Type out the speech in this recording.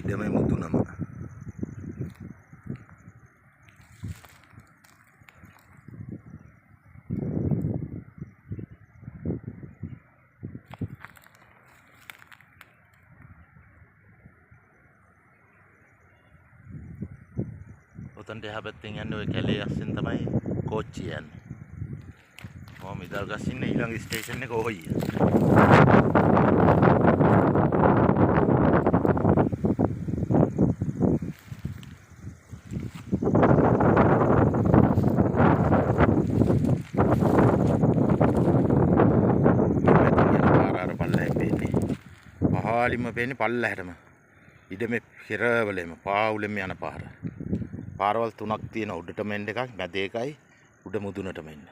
ඉඩම මුදුනම. ඔතනට එහා පැත්තෙන් යන්නේ ওই කැලේ අස්සෙන් තමයි කෝච්චිය යන්නේ. මම මිදල් ගස්සින්න ඊළඟ ස්ටේෂන් එක ඔහොයි. පහලින්ම පේන්නේ පල්ලහැටම. ඉඩමේ හිරවලෙම පාවුලෙම යන පාර. පාරවල් තුනක් තියෙන උඩටම එන්න එකක්, මැද එකයි, උඩ මුදුනටම එන්න.